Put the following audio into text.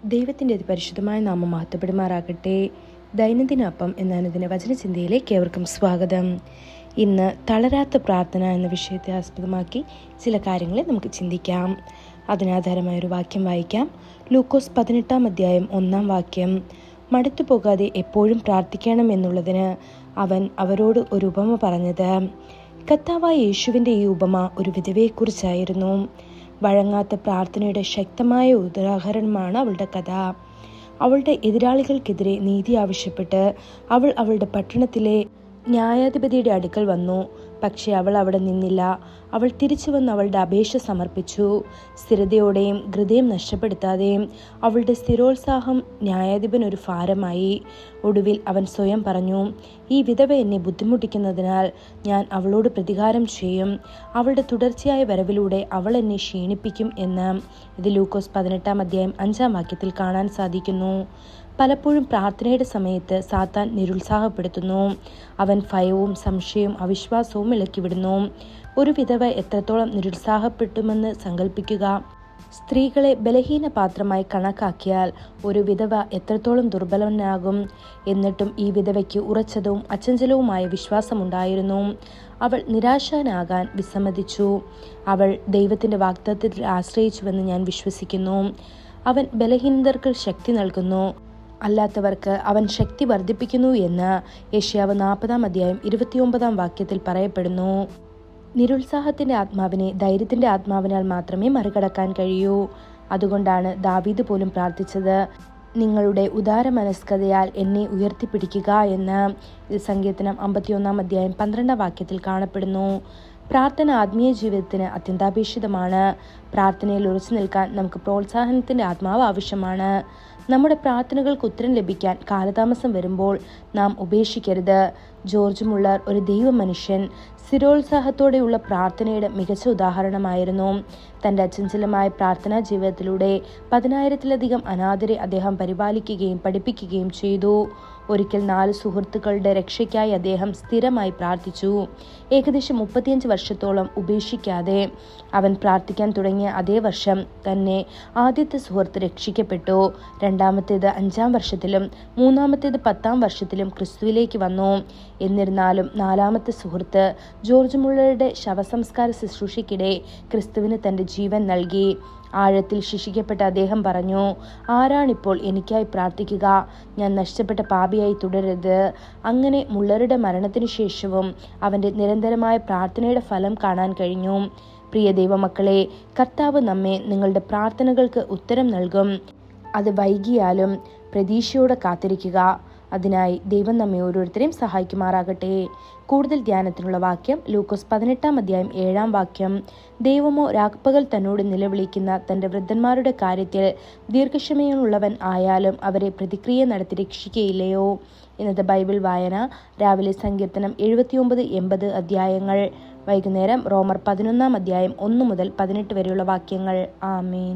ദൈവത്തിൻ്റെ അതിപരിശുദ്ധമായ നാമം മഹത്വപ്പെടുമാറാകട്ടെ. ദൈനംദിന അപ്പം എന്ന അനുദിന വചനചിന്തയിലേക്ക് ഏവർക്കും സ്വാഗതം. ഇന്ന് തളരാത്ത പ്രാർത്ഥന എന്ന വിഷയത്തെ ആസ്പദമാക്കി ചില കാര്യങ്ങളെ നമുക്ക് ചിന്തിക്കാം. അതിനാധാരമായൊരു വാക്യം വായിക്കാം. ലൂക്കോസ് 18 അധ്യായം 1 വാക്യം. മടുത്തു പോകാതെ എപ്പോഴും പ്രാർത്ഥിക്കണം എന്നുള്ളതിന് അവൻ അവരോട് ഒരു ഉപമ പറഞ്ഞത്. കർത്താവായ യേശുവിൻ്റെ ഈ ഉപമ ഒരു വിധവയെക്കുറിച്ചായിരുന്നു. വഴങ്ങാത്ത പ്രാർത്ഥനയുടെ ശക്തമായ ഉദാഹരണമാണ് അവളുടെ കഥ. അവളുടെ എതിരാളികൾക്കെതിരെ നീതി ആവശ്യപ്പെട്ട് അവൾ അവളുടെ പട്ടണത്തിലെ ന്യായാധിപതിയുടെ അടുക്കൽ വന്നു. പക്ഷേ അവൾ അവിടെ നിന്നില്ല. അവൾ തിരിച്ചു വന്ന് അവളുടെ അപേക്ഷ സമർപ്പിച്ചു. സ്ഥിരതയോടെയും ഹൃദയം നഷ്ടപ്പെടുത്താതെയും അവളുടെ സ്ഥിരോത്സാഹം ന്യായാധിപനൊരു ഭാരമായി. ഒടുവിൽ അവൻ സ്വയം പറഞ്ഞു, ഈ വിധവ എന്നെ ബുദ്ധിമുട്ടിക്കുന്നതിനാൽ ഞാൻ അവളോട് പ്രതികാരം ചെയ്യും. അവളുടെ തുടർച്ചയായ വരവിലൂടെ അവൾ എന്നെ ക്ഷീണിപ്പിക്കും എന്ന് ഇത് ലൂക്കോസ് 18 അധ്യായം 5 വാക്യത്തിൽ കാണാൻ സാധിക്കുന്നു. പലപ്പോഴും പ്രാർത്ഥനയുടെ സമയത്ത് സാത്താൻ നിരുത്സാഹപ്പെടുത്തുന്നു. അവൻ ഭയവും സംശയവും അവിശ്വാസവും ഇളക്കിവിടുന്നു. ഒരു വിധവ എത്രത്തോളം നിരുത്സാഹപ്പെട്ടുമെന്ന് സങ്കല്പിക്കുക. സ്ത്രീകളെ ബലഹീന പാത്രമായി കണക്കാക്കിയാൽ ഒരു വിധവ എത്രത്തോളം ദുർബലനാകും. എന്നിട്ടും ഈ വിധവയ്ക്ക് ഉറച്ചതും അചഞ്ചലവുമായ വിശ്വാസമുണ്ടായിരുന്നു. അവൾ നിരാശനാകാൻ വിസമ്മതിച്ചു. അവൾ ദൈവത്തിൻ്റെ വാഗ്ദത്തത്തിൽ ആശ്രയിച്ചുവെന്ന് ഞാൻ വിശ്വസിക്കുന്നു. അവൻ ബലഹീനതർക്ക് ശക്തി നൽകുന്നു, അല്ലാത്തവർക്ക് അവൻ ശക്തി വർദ്ധിപ്പിക്കുന്നു എന്ന് യെശയ്യാവ് 40 അധ്യായം 29 വാക്യത്തിൽ പറയപ്പെടുന്നു. നിരുത്സാഹത്തിൻ്റെ ആത്മാവിനെ ധൈര്യത്തിൻ്റെ ആത്മാവിനാൽ മാത്രമേ മറികടക്കാൻ കഴിയൂ. അതുകൊണ്ടാണ് ദാവീദ് പോലും പ്രാർത്ഥിച്ചത്, നിങ്ങളുടെ ഉദാരമനസ്കതയാൽ എന്നെ ഉയർത്തിപ്പിടിക്കുക എന്ന്. ഇത് സങ്കീർത്തനം 51 അധ്യായം 12 വാക്യത്തിൽ കാണപ്പെടുന്നു. പ്രാർത്ഥന ആത്മീയ ജീവിതത്തിന് അത്യന്താപേക്ഷിതമാണ്. പ്രാർത്ഥനയിൽ ഉറച്ചു നിൽക്കാൻ നമുക്ക് പ്രോത്സാഹനത്തിൻ്റെ ആത്മാവ് ആവശ്യമാണ്. നമ്മുടെ പ്രാർത്ഥനകൾക്ക് ഉത്തരം ലഭിക്കാൻ കാലതാമസം വരുമ്പോൾ നാം ഉപേക്ഷിക്കരുത്. ജോർജ് മുള്ളർ ഒരു ദൈവ മനുഷ്യൻ, സ്ഥിരോത്സാഹത്തോടെയുള്ള പ്രാർത്ഥനയുടെ മികച്ച ഉദാഹരണമായിരുന്നു. തൻ്റെ അചഞ്ചലമായ പ്രാർത്ഥനാ ജീവിതത്തിലൂടെ 10,000-ലധികം അനാഥരെ അദ്ദേഹം പരിപാലിക്കുകയും പഠിപ്പിക്കുകയും ചെയ്തു. ഒരിക്കൽ 4 സുഹൃത്തുക്കളുടെ രക്ഷയ്ക്കായി അദ്ദേഹം സ്ഥിരമായി പ്രാർത്ഥിച്ചു. ഏകദേശം 35 വർഷത്തോളം ഉപേക്ഷിക്കാതെ. അവൻ പ്രാർത്ഥിക്കാൻ തുടങ്ങിയ അതേ വർഷം തന്നെ ആദ്യത്തെ സുഹൃത്ത് രക്ഷിക്കപ്പെട്ടു. രണ്ടാമത്തേത് 5-ാം വർഷത്തിലും മൂന്നാമത്തേത് 10-ാം വർഷത്തിലും ക്രിസ്തുവിലേക്ക് വന്നു. എന്നിരുന്നാലും 4-ാമത്തെ സുഹൃത്ത് ജോർജ് മുള്ളറുടെ ശവസംസ്കാര ശുശ്രൂഷയ്ക്കിടെ ക്രിസ്തുവിന് തൻ്റെ ജീവൻ നൽകി. ആഴത്തിൽ ശിക്ഷിക്കപ്പെട്ട അദ്ദേഹം പറഞ്ഞു, ആരാണിപ്പോൾ എനിക്കായി പ്രാർത്ഥിക്കുക? ഞാൻ നഷ്ടപ്പെട്ട പാപിയായി തുടരരുത്. അങ്ങനെ മുള്ളറുടെ മരണത്തിനു ശേഷവും അവൻ്റെ നിരന്തരമായ പ്രാർത്ഥനയുടെ ഫലം കാണാൻ കഴിഞ്ഞു. പ്രിയ ദൈവമക്കളെ, കർത്താവ് നമ്മെ നിങ്ങളുടെ പ്രാർത്ഥനകൾക്ക് ഉത്തരം നൽകും. അത് വൈകിയാലും പ്രതീക്ഷയോടെ കാത്തിരിക്കുക. അതിനായി ദൈവം നമ്മെ ഓരോരുത്തരെയും സഹായിക്കുമാറാകട്ടെ. കൂടുതൽ ധ്യാനത്തിനുള്ള വാക്യം ലൂക്കോസ് 18 അധ്യായം 7 വാക്യം. ദൈവമോ രാപ്പകൽ തന്നോട് നിലവിളിക്കുന്ന തൻ്റെ വൃദ്ധന്മാരുടെ കാര്യത്തിൽ ദീർഘക്ഷമയുള്ളവൻ ആയാലും അവരെ പ്രതിക്രിയ നടത്തി രക്ഷിക്കുകയില്ലയോ? ഇന്നത്തെ ബൈബിൾ വായന രാവിലെ സങ്കീർത്തനം 79-80 അധ്യായങ്ങൾ, വൈകുന്നേരം റോമർ 11 അധ്യായം 1 മുതൽ 18 വരെയുള്ള വാക്യങ്ങൾ. ആമേൻ.